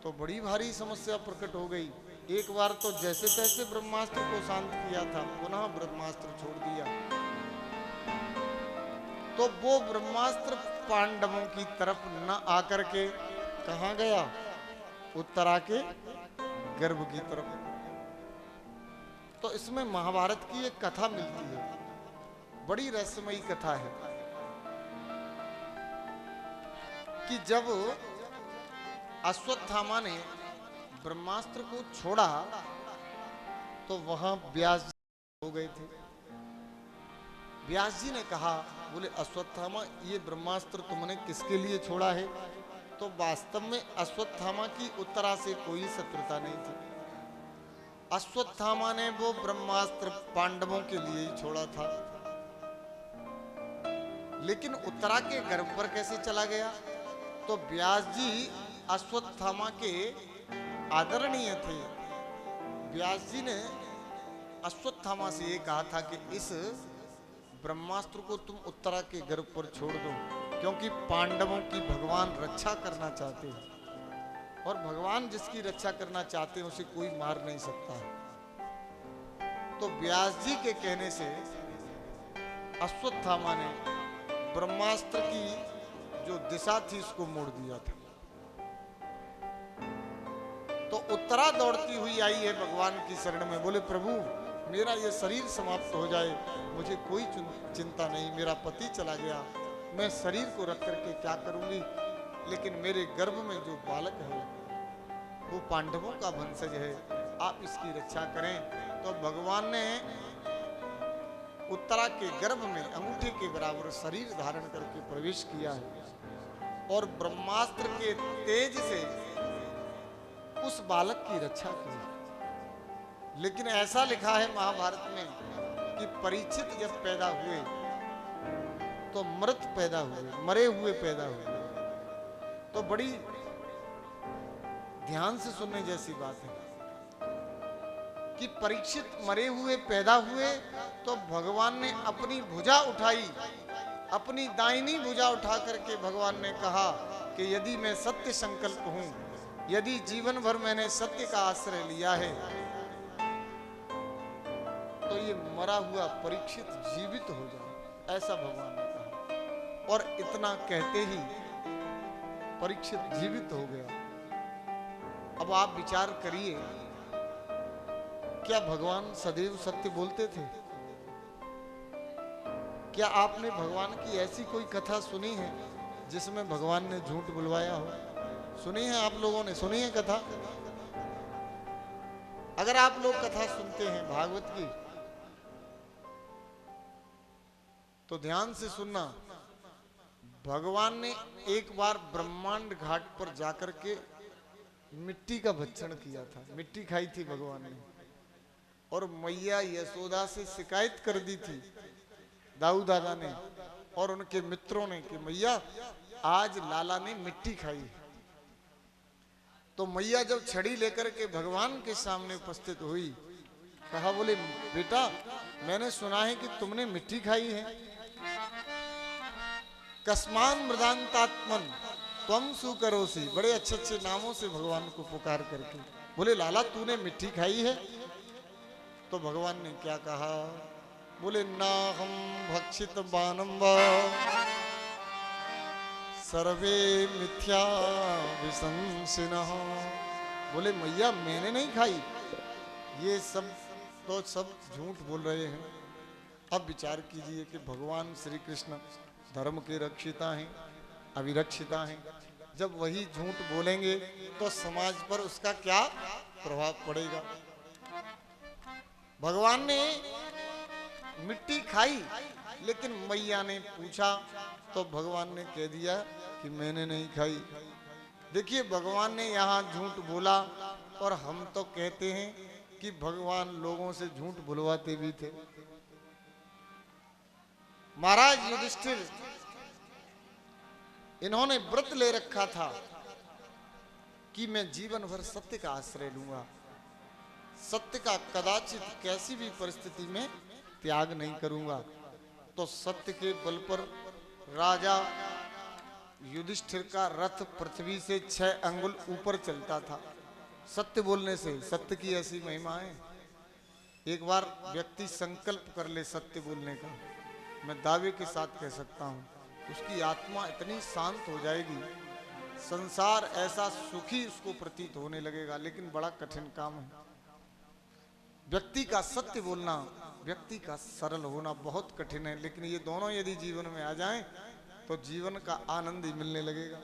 Speaker 1: तो बड़ी भारी समस्या प्रकट हो गई। एक बार तो जैसे तैसे ब्रह्मास्त्र को शांत किया था, पुनः ब्रह्मास्त्र छोड़ दिया तो वो ब्रह्मास्त्र पांडवों की तरफ न आकर के कहां गया? उत्तरा के गर्भ की तरफ। तो इसमें महाभारत की एक कथा मिलती है, बड़ी रहस्यमयी कथा है कि जब अश्वत्थामा ने ब्रह्मास्त्र को छोड़ा तो वहां व्यास जी हो गए थे। व्यास जी ने कहा, बोले अश्वत्थामा ये ब्रह्मास्त्र तुमने किसके लिए छोड़ा है? तो वास्तव में अश्वत्थामा की उत्तरा से कोई शत्रुता नहीं थी। अश्वत्थामा ने वो ब्रह्मास्त्र पांडवों के लिए ही छोड़ा था, लेकिन उत्तरा के गर्भ पर कैसे चला गया? तो व्यास जी अश्वत्थामा के आदरणीय थे। व्यास जी ने अश्वत्थामा से ये कहा था कि इस ब्रह्मास्त्र को तुम उत्तरा के गर्भ पर छोड़ दो, क्योंकि पांडवों की भगवान रक्षा करना चाहते हैं, और भगवान जिसकी रक्षा करना चाहते हैं उसे कोई मार नहीं सकता है। तो व्यास जी के कहने से अश्वत्थामा ने ब्रह्मास्त्र की जो दिशा थी उसको मोड़ दिया था। तो उत्तरा दौड़ती हुई आई है भगवान की शरण में, बोले प्रभु मेरा ये शरीर समाप्त हो जाए, मुझे कोई चिंता नहीं, मेरा पति चला गया, मैं शरीर को रख करके क्या करूंगी, लेकिन मेरे गर्भ में जो बालक है वो पांडवों का वंशज है, आप इसकी रक्षा करें। तो भगवान ने उत्तरा के गर्भ में अंगूठे के बराबर शरीर धारण करके प्रवेश किया है और ब्रह्मास्त्र के तेज से उस बालक की रक्षा की। लेकिन ऐसा लिखा है महाभारत में कि कि परीक्षित जब पैदा हुए तो मृत पैदा हुए, मरे हुए पैदा हुए। तो बड़ी ध्यान से सुनने जैसी बात है कि परीक्षित मरे हुए पैदा हुए तो भगवान ने अपनी भुजा उठाई, अपनी दाहिनी भुजा उठा करके भगवान ने कहा कि यदि मैं सत्य संकल्प हूं, यदि जीवन भर मैंने सत्य का आश्रय लिया है, तो ये मरा हुआ परीक्षित जीवित हो जाए, ऐसा भगवान ने कहा। और इतना कहते ही परीक्षित जीवित हो गया। अब आप विचार करिए, क्या भगवान सदैव सत्य बोलते थे? क्या आपने भगवान की ऐसी कोई कथा सुनी है जिसमें भगवान ने झूठ बुलवाया हो? सुनी है? आप लोगों ने सुनी है कथा? अगर आप लोग कथा सुनते हैं भागवत की तो ध्यान से सुनना। भगवान ने एक बार ब्रह्मांड घाट पर जाकर के मिट्टी का भक्षण किया था, मिट्टी खाई थी भगवान ने, और मैया यशोदा से शिकायत कर दी थी दाऊ दादा ने और उनके मित्रों ने कि मैया आज लाला ने मिट्टी खाई। तो मैया जब छड़ी लेकर के भगवान के सामने उपस्थित हुई, कहा बोले बेटा मैंने सुना है कि तुमने मिट्टी खाई है। कस्मान मृदांतात्मन त्वम सुकरोसी, बड़े अच्छे अच्छे नामों से भगवान को पुकार करके बोले लाला तूने मिट्टी खाई है? तो भगवान ने क्या कहा? बोले ना हम भक्षित बानम व सर्वे मिथ्या विशंसिनः। बोले मैया मैंने नहीं खाई, ये सब तो सब झूठ बोल रहे हैं। अब विचार कीजिए कि भगवान श्री कृष्ण धर्म के रक्षिता हैं, अविरक्षिता हैं। जब वही झूठ बोलेंगे तो समाज पर उसका क्या प्रभाव पड़ेगा? भगवान ने मिट्टी खाई, लेकिन मैया ने पूछा तो भगवान ने कह दिया कि मैंने नहीं खाई। देखिए भगवान ने यहाँ झूठ बोला, और हम तो कहते हैं कि भगवान लोगों से झूठ बुलवाते भी थे। महाराज युधिष्ठिर इन्होंने व्रत ले रखा था कि मैं जीवन भर सत्य का आश्रय लूंगा, सत्य का कदाचित कैसी भी परिस्थिति में त्याग नहीं करूंगा। तो सत्य के बल पर राजा युधिष्ठिर का रथ पृथ्वी से 6 अंगुल ऊपर चलता था, सत्य बोलने से। सत्य की ऐसी महिमा है, एक बार व्यक्ति संकल्प कर ले सत्य बोलने का, मैं दावे के साथ कह सकता हूं उसकी आत्मा इतनी शांत हो जाएगी, संसार ऐसा सुखी उसको प्रतीत होने लगेगा। लेकिन बड़ा कठिन काम है। व्यक्ति का सत्य बोलना, व्यक्ति का सरल होना बहुत कठिन है, लेकिन ये दोनों यदि जीवन में आ जाएं तो जीवन का आनंद ही मिलने लगेगा।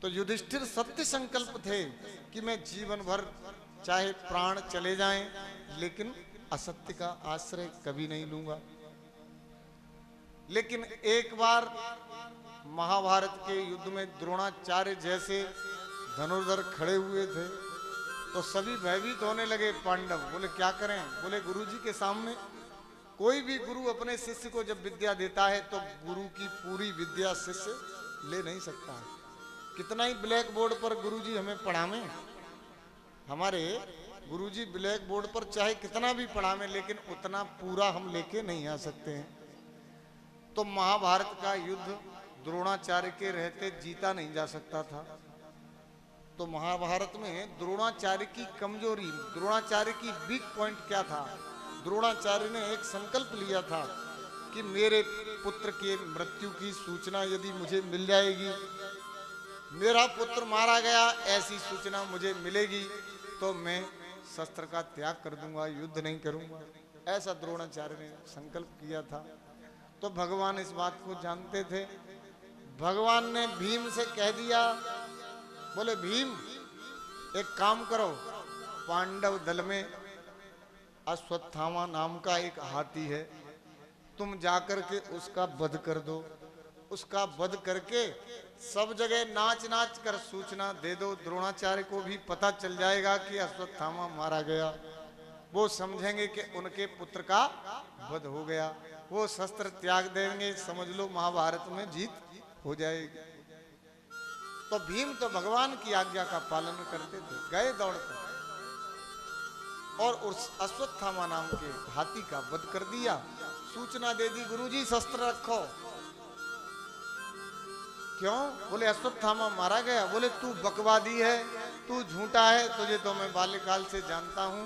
Speaker 1: तो युधिष्ठिर सत्य संकल्प थे कि मैं जीवन भर चाहे प्राण चले जाएं लेकिन असत्य का आश्रय कभी नहीं लूंगा। लेकिन एक बार महाभारत के युद्ध में द्रोणाचार्य जैसे धनुर्धर खड़े हुए थे तो सभी भयभीत होने लगे पांडव। बोले क्या करें? बोले गुरुजी के सामने कोई भी गुरु अपने शिष्य को जब विद्या देता है तो गुरु की पूरी विद्या शिष्य ले नहीं सकता है। कितना ही ब्लैक बोर्ड पर गुरुजी हमें पढ़ावें, हमारे गुरुजी ब्लैक बोर्ड पर चाहे कितना भी पढ़ावें, लेकिन उतना पूरा हम लेके नहीं आ सकते हैं। तो महाभारत का युद्ध द्रोणाचार्य के रहते जीता नहीं जा सकता था। तो महाभारत में द्रोणाचार्य की कमजोरी, द्रोणाचार्य की वीक पॉइंट क्या था? द्रोणाचार्य ने एक संकल्प लिया था कि मेरे पुत्र के मृत्यु की सूचना यदि मुझे मिल जाएगी, मेरा पुत्र मारा गया ऐसी सूचना मुझे मिलेगी तो मैं शस्त्र का त्याग कर दूंगा, युद्ध नहीं करूंगा। ऐसा द्रोणाचार्य ने संकल्प किया था। तो भगवान इस बात को जानते थे। भगवान ने भीम से कह दिया, बोले भीम एक काम करो, पांडव दल में अश्वत्थामा नाम का एक हाथी है, तुम जाकर के उसका वध कर दो। उसका वध करके सब जगह नाच नाच कर सूचना दे दो, द्रोणाचार्य को भी पता चल जाएगा कि अश्वत्थामा मारा गया। वो समझेंगे कि उनके पुत्र का वध हो गया, वो शस्त्र त्याग देंगे, समझ लो महाभारत में जीत हो जाएगी। तो भीम तो भगवान की आज्ञा का पालन करते थे, गए दौड़कर और उस अश्वत्थामा नाम के हाथी का वध कर दिया। सूचना दे दी, गुरुजी शस्त्र रखो। क्यों? बोले अश्वत्थामा मारा गया। बोले तू बकवादी है, तू झूठा है, तुझे तो मैं बाल्यकाल से जानता हूं,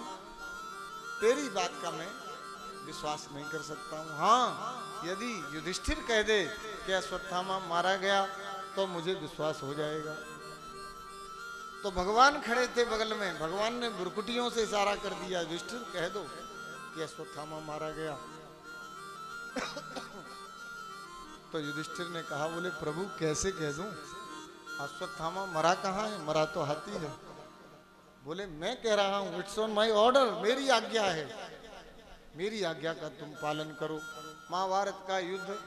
Speaker 1: तेरी बात का मैं विश्वास नहीं कर सकता हूं। हाँ, यदि युधिष्ठिर कह दे कि अश्वत्थामा मारा गया तो मुझे विश्वास हो जाएगा। तो भगवान खड़े थे बगल में, भगवान ने बुरकुटियों से इशारा कर दिया, युधिष्ठिर कह दो कि अश्वत्थामा मारा गया। तो युधिष्ठिर ने कहा, बोले प्रभु कैसे कह दूं, अश्वत्थामा मरा कहाँ है, मरा तो हाथी है। बोले मैं कह रहा हूं, इट्स ऑन माई ऑर्डर, मेरी आज्ञा है, मेरी आज्ञा का तुम पालन करो। महाभारत का युद्ध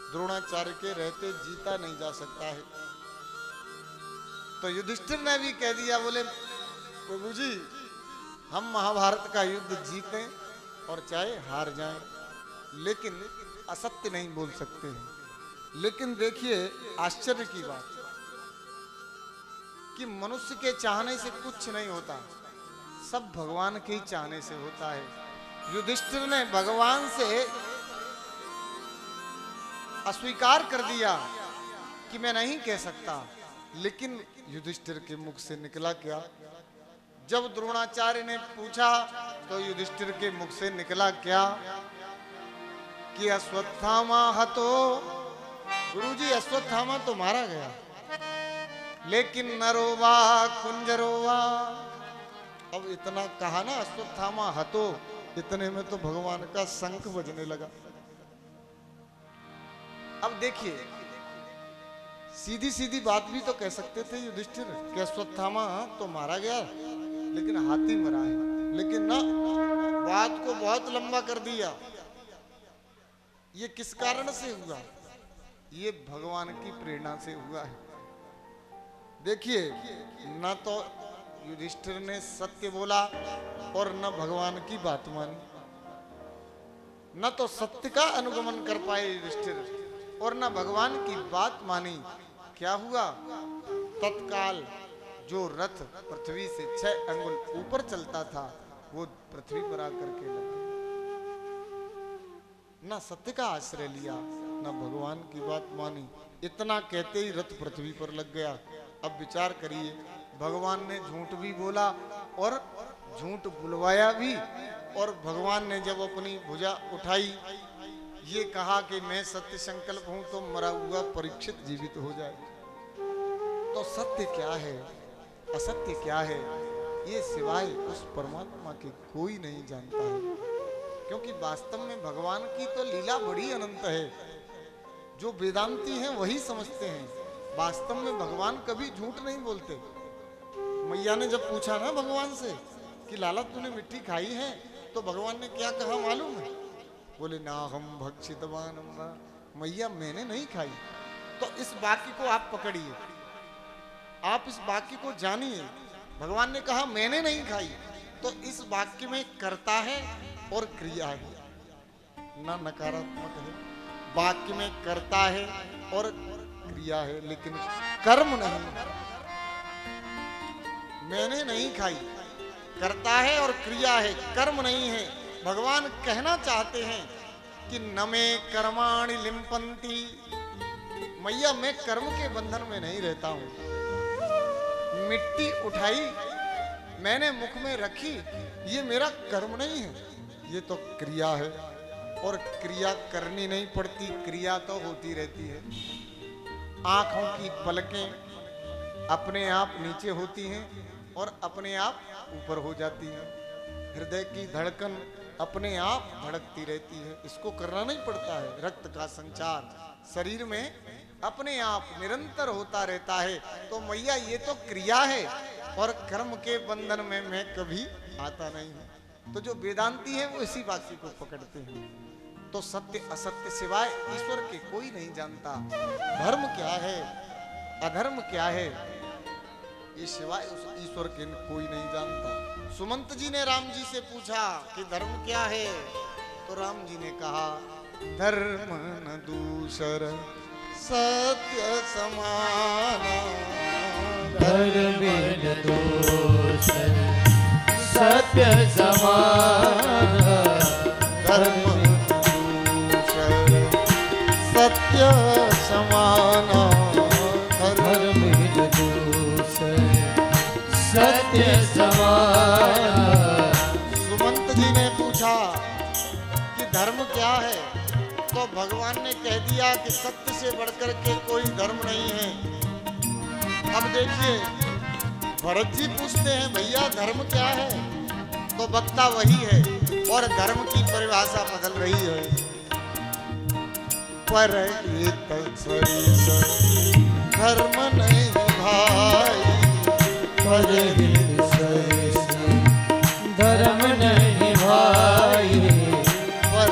Speaker 1: द्रोणाचार्य के रहते जीता नहीं जा सकता है। तो युधिष्ठिर ने भी कह दिया, बोले प्रभु जी हम महाभारत का युद्ध जीतें और चाहे हार जाएं, लेकिन असत्य नहीं बोल सकते हैं। लेकिन देखिए आश्चर्य की बात कि मनुष्य के चाहने से कुछ नहीं होता, सब भगवान के चाहने से होता है। युधिष्ठिर ने भगवान से अस्वीकार कर दिया कि मैं नहीं कह सकता, लेकिन युधिष्ठिर के मुख से निकला क्या? जब द्रोणाचार्य ने पूछा तो युधिष्ठिर के मुख से निकला क्या कि अश्वत्थामा हतो। गुरुजी अश्वत्थामा तो मारा गया, लेकिन नरोवा कुंजरोवा। अब इतना कहा ना अश्वत्थामा हतो, इतने में तो भगवान का शंख बजने लगा। अब देखिए सीधी सीधी बात भी तो कह सकते थे युधिष्ठिर कि अश्वत्थामा तो मारा गया लेकिन हाथी मरा है, लेकिन ना, बात को बहुत लंबा कर दिया। ये किस कारण से हुआ? ये भगवान की प्रेरणा से हुआ है। देखिए ना तो युधिष्ठिर ने सत्य बोला और न भगवान की बात मानी, न तो सत्य का अनुगमन कर पाए युधिष्ठिर और न भगवान की बात मानी। क्या हुआ? तत्काल जो रथ पृथ्वी से 6 अंगुल ऊपर चलता था वो पृथ्वी पर आकर के लग गया। ना सत्य का आश्रय लिया, ना भगवान की बात मानी। इतना कहते ही रथ पृथ्वी पर लग गया। अब विचार करिए, भगवान ने झूठ भी बोला और झूठ बुलवाया भी, और भगवान ने जब अपनी भुजा उठाई ये कहा कि मैं सत्य संकल्प हूं तो मरा हुआ परीक्षित जीवित हो जाए। तो सत्य क्या है, असत्य क्या है, ये सिवाय उस परमात्मा के कोई नहीं जानता है। क्योंकि वास्तव में भगवान की तो लीला बड़ी अनंत है। जो वेदांती हैं वही समझते हैं। वास्तव में भगवान कभी झूठ नहीं बोलते। मैया ने जब पूछा ना भगवान से कि लाला तूने मिट्टी खाई है, तो भगवान ने क्या कहा मालूम है? बोले ना हम भक्षितवान, मैया मैंने नहीं खाई। तो इस वाक्य को आप पकड़िए, आप इस वाक्य को जानिए। भगवान ने कहा मैंने नहीं खाई, तो इस वाक्य में कर्ता है और क्रिया है, ना नकारात्मक है। वाक्य में कर्ता है और क्रिया है, लेकिन कर्म नहीं। मैंने नहीं खाई, कर्ता है और क्रिया है, कर्म नहीं है। भगवान कहना चाहते हैं कि न में कर्माणि लिम्पन्ति, मैया मैं कर्म के बंधन में नहीं रहता हूं। मिट्टी उठाई मैंने मुख में रखी, ये मेरा कर्म नहीं है, ये तो क्रिया है। और क्रिया करनी नहीं पड़ती, क्रिया तो होती रहती है। आंखों की पलकें अपने आप नीचे होती हैं और अपने आप ऊपर हो जाती हैं। हृदय की धड़कन अपने आप धड़कती रहती है, इसको करना नहीं पड़ता है। रक्त का संचार शरीर में अपने आप निरंतर होता रहता है। तो मैया ये तो क्रिया है और कर्म के बंधन में मैं कभी आता नहीं हूं। तो जो वेदांती है वो इसी वाक्य को पकड़ते हैं। तो सत्य असत्य सिवाय ईश्वर के कोई नहीं जानता। धर्म क्या है, अधर्म क्या है, ये सिवाय उस ईश्वर के कोई नहीं जानता। सुमंत जी ने राम जी से पूछा कि धर्म क्या है, तो राम जी ने कहा धर्म न दूसर सत्य समाना।
Speaker 2: धर्म न दूसर सत्य समाना।
Speaker 1: धर्म दूसर सत्य समाना।
Speaker 2: धर्म न दूसर सत्य समाना।
Speaker 1: सुमंत जी ने पूछा कि धर्म क्या है, तो भगवान ने कह दिया कि सत्य से बढ़कर के कोई धर्म नहीं है। अब देखिए भरत जी पूछते हैं भैया धर्म क्या है, तो वक्ता वही है और धर्म की परिभाषा बदल रही है। पर धर्म नहीं भाई,
Speaker 2: पर धर्म नहीं भाई।
Speaker 1: पर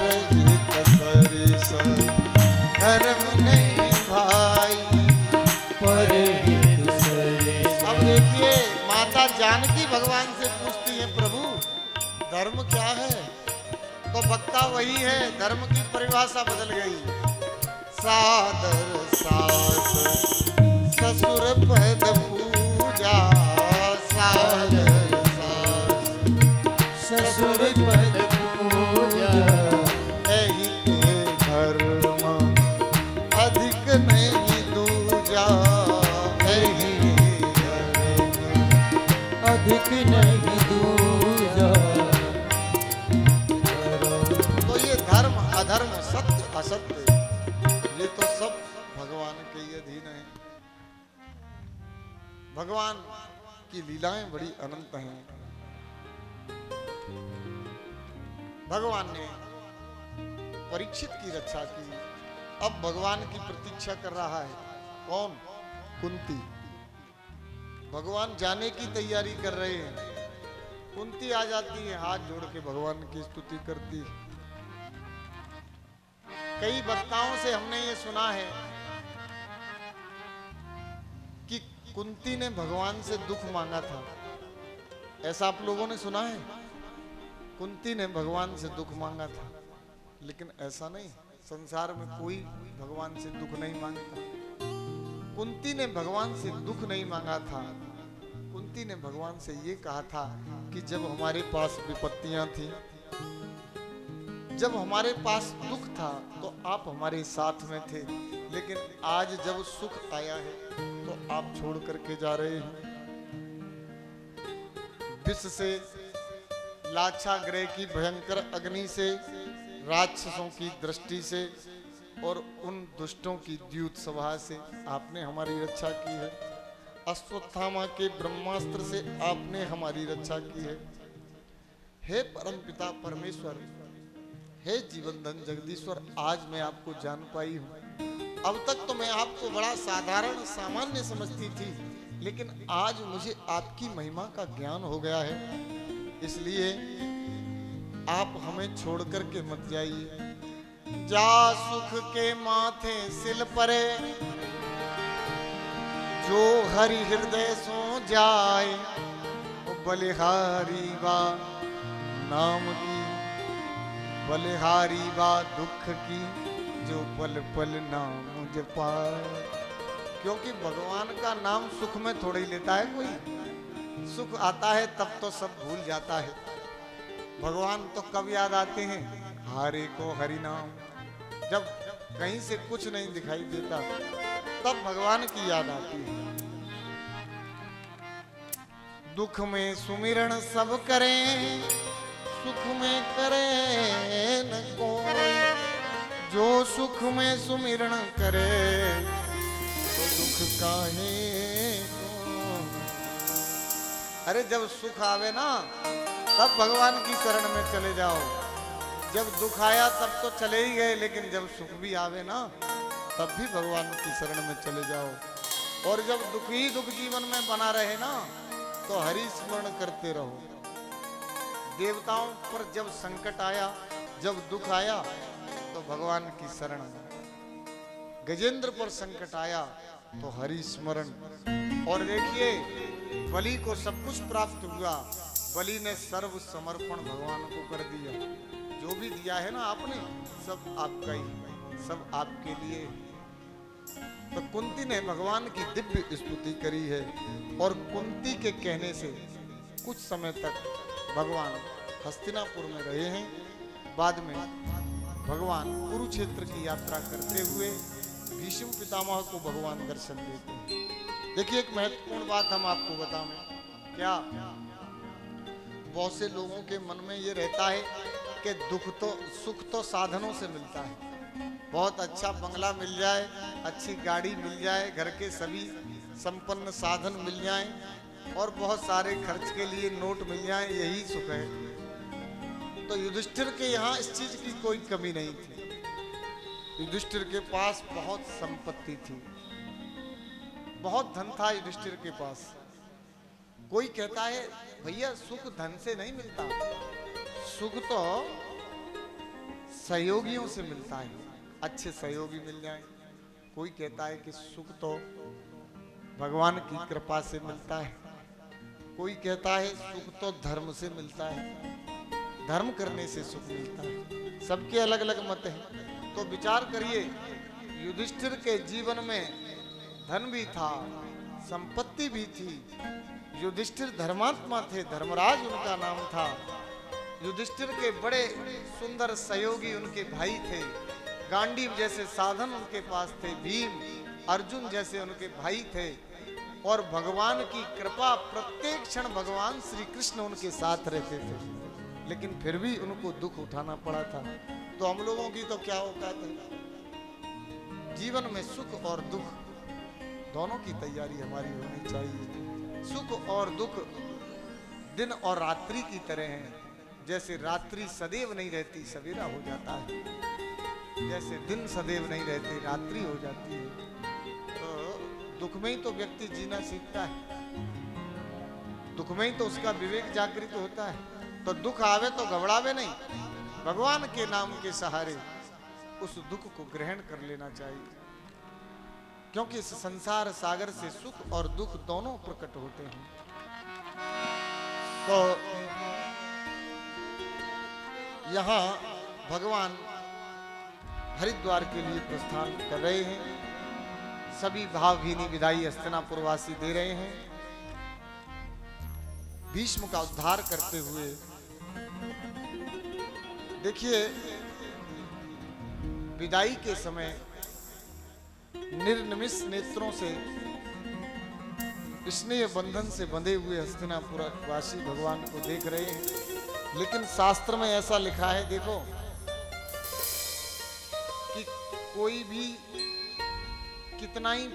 Speaker 1: धर्म नहीं भाई।
Speaker 2: पर
Speaker 1: अब देखिए माता जानकी भगवान से पूछती है प्रभु धर्म क्या है, तो वक्ता वही है, धर्म की परिभाषा बदल गई। सादर सास ससुर पद पूजा। सादर सास
Speaker 2: ससुर पद पूजा।
Speaker 1: एहि के धर्म अधिक नहीं दूजा। एहि
Speaker 2: अधिक नहीं दूजा।
Speaker 1: तो ये धर्म अधर्म सत्य असत्य ये तो सब भगवान के ही अधीन है। भगवान की लीलाएं बड़ी अनंत हैं। भगवान ने परीक्षित की रक्षा की, अब भगवान की प्रतीक्षा कर रहा है कौन? कुंती। भगवान जाने की तैयारी कर रहे हैं। कुंती आ जाती है, हाथ जोड़ के भगवान की स्तुति करती है। कई वक्ताओं से हमने ये सुना है कि कुंती ने भगवान से दुख मांगा था। ऐसा आप लोगों ने सुना है? कुंती ने भगवान से दुख मांगा था, लेकिन ऐसा नहीं, संसार में कोई भगवान से दुख नहीं मांगता। कुंती ने भगवान से दुख नहीं मांगा था। कुंती ने भगवान से ये कहा था कि जब हमारे पास विपत्तियां थी, जब हमारे पास दुख था तो आप हमारे साथ में थे, लेकिन आज जब सुख आया है तो आप छोड़ करके जा रहे हैं। विष से, लाक्षागृह की भयंकर अग्नि से, राक्षसों की दृष्टि से और उन दुष्टों की द्यूत सभा से आपने हमारी रक्षा की है। अश्वत्थामा के ब्रह्मास्त्र से आपने हमारी रक्षा की है। हे परमपिता परमेश्वर, हे जीवन धन जगदीश्वर, आज मैं आपको जान पाई हूँ। अब तक तो मैं आपको बड़ा साधारण सामान्य समझती थी, लेकिन आज मुझे आपकी महिमा का ज्ञान हो गया है। इसलिए आप हमें छोड़ करके मत जाइए। जा सुख के माथे सिल परे, जो हरि हृदय सो जाए, वो बलिहारी बा नाम की, बलिहारी बा दुख की, जो पल पल नाम जपाए। क्योंकि भगवान का नाम सुख में थोड़ा ही लेता है कोई। सुख आता है तब तो सब भूल जाता है। भगवान तो कब याद आते हैं? हारे को हरि नाम। जब कहीं से कुछ नहीं दिखाई देता तब भगवान की याद आती है। दुख में सुमिरन सब करें, सुख में करे न कोई। जो सुख में सुमिरन करे, तो दुख काहे को। अरे जब सुख आवे ना तब भगवान की शरण में चले जाओ। जब दुख आया तब तो चले ही गए, लेकिन जब सुख भी आवे ना तब भी भगवान की शरण में चले जाओ। और जब दुख ही दुख जीवन में बना रहे ना तो हरि स्मरण करते रहो। देवताओं पर जब संकट आया, जब दुख आया तो भगवान की शरण में। गजेंद्र पर संकट आया तो हरि स्मरण। और देखिए बलि को सब कुछ प्राप्त हुआ, बलि ने सर्व समर्पण भगवान को कर दिया। जो भी दिया है ना आपने, सब आपका ही, सब आपके लिए। तो कुंती ने भगवान की दिव्य स्तुति करी है और कुंती के कहने से कुछ समय तक भगवान हस्तिनापुर में रहे हैं। बाद में भगवान कुरुक्षेत्र की यात्रा करते हुए भीष्म पितामह को भगवान दर्शन देते हैं। देखिए, एक महत्वपूर्ण बात हम आपको बताएं। क्या बहुत से लोगों के मन में ये रहता है कि सुख तो साधनों से मिलता है। बहुत अच्छा बंगला मिल जाए, अच्छी गाड़ी मिल जाए, घर के सभी संपन्न साधन मिल जाएं और बहुत सारे खर्च के लिए नोट मिल जाएं, यही सुख है। तो युधिष्ठिर के यहाँ इस चीज की कोई कमी नहीं थी। युधिष्ठिर के पास बहुत संपत्ति थी, बहुत धन था युधिष्ठिर के पास। कोई कहता है भैया सुख धन से नहीं मिलता, सुख तो सहयोगियों से मिलता है, अच्छे सहयोगी मिल जाए। कोई कहता है कि सुख तो भगवान की कृपा से मिलता है। कोई कहता है सुख तो धर्म से मिलता है, धर्म करने से सुख मिलता है। सबके अलग अलग मत हैं। तो विचार करिए, युधिष्ठिर के जीवन में धन भी था, संपत्ति भी थी। युधिष्ठिर धर्मात्मा थे, धर्मराज उनका नाम था। युधिष्ठिर के बड़े सुंदर सहयोगी उनके भाई थे। गांडीव जैसे साधन उनके पास थे, भीम अर्जुन जैसे उनके भाई थे। और भगवान की कृपा, प्रत्येक क्षण भगवान श्री कृष्ण उनके साथ रहते थे, लेकिन फिर भी उनको दुख उठाना पड़ा था। तो हम लोगों की तो क्या औकात है। जीवन में सुख और दुख दोनों की तैयारी हमारी होनी चाहिए। सुख और दुख दिन और रात्रि की तरह हैं। जैसे रात्रि सदैव नहीं रहती, सवेरा हो जाता है, जैसे दिन सदैव नहीं रहते, रात्रि हो जाती है। तो दुख में ही तो व्यक्ति जीना सीखता है, दुख में ही तो उसका विवेक जागृत होता है। तो दुख आवे तो घबरावे नहीं, भगवान के नाम के सहारे उस दुख को ग्रहण कर लेना चाहिए। क्योंकि इस संसार सागर से सुख और दुख दोनों प्रकट होते हैं। तो यहाँ भगवान हरिद्वार के लिए प्रस्थान कर रहे हैं। सभी भावभीनी विदाई हस्तिनापुरवासी दे रहे हैं। भीष्म का उद्धार करते हुए देखिए, विदाई के समय निर्निमिष नेत्रों से स्नेह बंधन से बंधे हुए हस्तिनापुरवासी भगवान को देख रहे हैं। लेकिन शास्त्र में ऐसा लिखा है, देखो, कि कोई भी कितना ही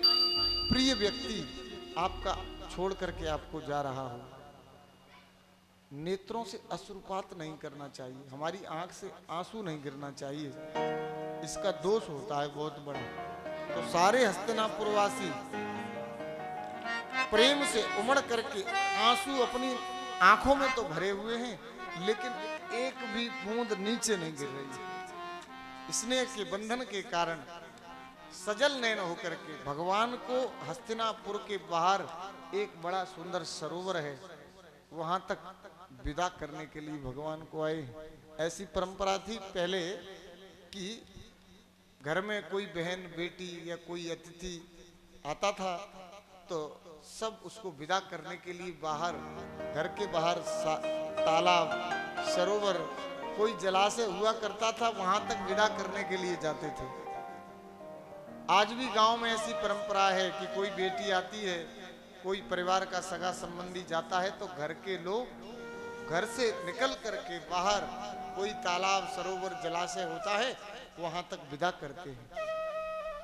Speaker 1: प्रिय व्यक्ति आपका छोड़ करके आपको जा रहा हो, नेत्रों से अश्रुपात नहीं करना चाहिए, हमारी आंख से आंसू नहीं गिरना चाहिए। इसका दोष होता है बहुत बड़ा। तो सारे हस्तिनापुरवासी प्रेम से उमड़ करके आंसू अपनी आंखों में तो भरे हुए हैं, लेकिन एक भी बूंद नीचे नहीं गिर रही। स्नेह के बंधन के कारण सजल नयन होकर के भगवान को हस्तिनापुर के बाहर एक बड़ा सुंदर सरोवर है, वहां तक विदा करने के लिए भगवान को आए। ऐसी परंपरा थी पहले कि घर में कोई बहन बेटी या कोई अतिथि आता था तो सब उसको विदा करने के लिए बाहर, घर के बाहर तालाब, सरोवर, कोई जलाशय हुआ करता था, वहां तक विदा करने के लिए जाते थे। आज भी गांव में ऐसी परंपरा है कि कोई बेटी आती है, कोई परिवार का सगा संबंधी जाता है, तो घर के लोग घर से निकल करके बाहर कोई तालाब, सरोवर, जलाशय होता है, वहां तक विदा करते हैं।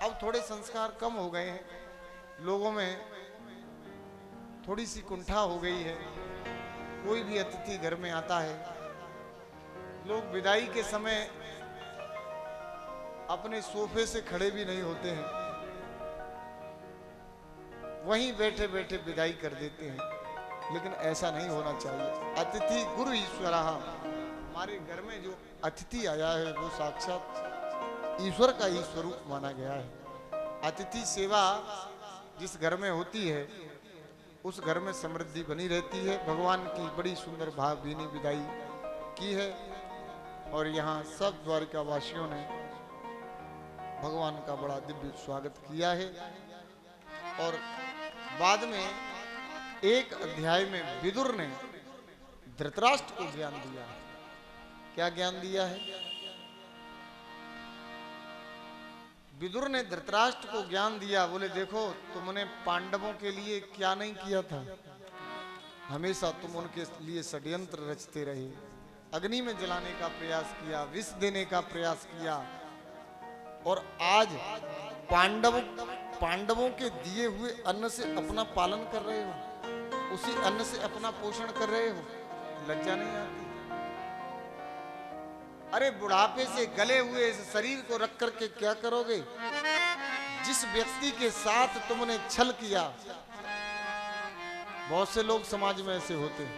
Speaker 1: अब थोड़े संस्कार कम हो गए हैं, लोगों में थोड़ी सी कुंठा हो गई है। कोई भी अतिथि घर में आता है, लोग विदाई के समय अपने सोफे से खड़े भी नहीं होते हैं, वहीं बैठे बैठे विदाई कर देते हैं। लेकिन ऐसा नहीं होना चाहिए। अतिथि गुरु ईश्वरः, हमारे घर में जो अतिथि आया है वो साक्षात ईश्वर का ही स्वरूप माना गया है। अतिथि सेवा जिस घर में होती है उस घर में समृद्धि बनी रहती है। भगवान की बड़ी सुंदर भावभीनी विदाई की है और यहाँ सब द्वारिका वासियों ने भगवान का बड़ा दिव्य स्वागत किया है। और बाद में एक अध्याय में विदुर ने धृतराष्ट्र को ज्ञान दिया है। क्या ज्ञान दिया है? विदुर ने धृतराष्ट्र को ज्ञान दिया, बोले देखो तुमने पांडवों के लिए क्या नहीं किया था, हमेशा तुम उनके लिए षड्यंत्र रचते रहे, अग्नि में जलाने का प्रयास किया, विष देने का प्रयास किया, और आज पांडवों के दिए हुए अन्न से अपना पालन कर रहे हो, उसी अन्न से अपना पोषण कर रहे हो, लज्जा नहीं आती? अरे बुढ़ापे से गले हुए इस शरीर को रख करके क्या करोगे? जिस व्यक्ति के साथ तुमने छल किया, बहुत से लोग समाज में ऐसे होते हैं,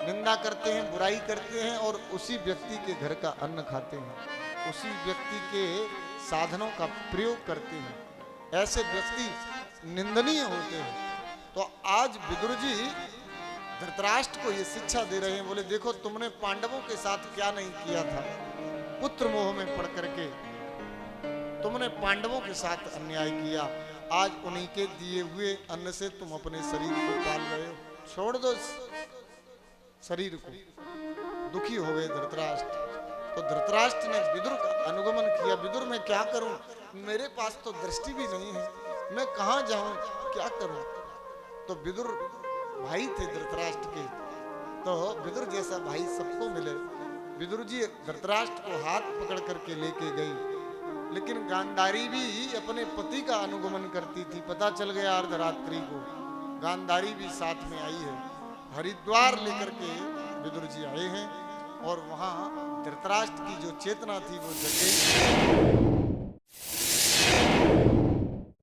Speaker 1: निंदा करते हैं, बुराई करते हैं और उसी व्यक्ति के घर का अन्न खाते हैं, उसी व्यक्ति के साधनों का प्रयोग करते हैं। ऐसे व्यक्ति निंदनीय होते हैं। तो आज विदुर जी धृतराष्ट्र को ये शिक्षा दे रहे हैं, बोले देखो तुमने पांडवों के साथ क्या नहीं किया था, पुत्र मोह में पड़ करके तुमने पांडवों के साथ अन्याय किया, आज उन्हीं के दिए हुए अन्न से तुम अपने शरीर को पाल रहे हो, छोड़ दो शरीर को। दुखी हो गए धृतराष्ट्र। तो धृतराष्ट्र ने विदुर का अनुगमन किया। विदुर मैं क्या करूं, मेरे पास तो दृष्टि भी नहीं है, मैं कहां जाऊं, क्या करूं? तो विदुर भाई थे धृतराष्ट्र के, तो विदुर जैसा भाई सबको मिले। विदुर जी धृतराष्ट्र को हाथ पकड़ करके लेके गई, लेकिन गांधारी भी अपने पति का अनुगमन करती थी। पता चल गया अर्धरात्रि को गांधारी भी साथ में आई है। हरिद्वार लेकर के विदुर जी आए हैं और वहां धृतराष्ट्र की जो चेतना थी वो जग गई।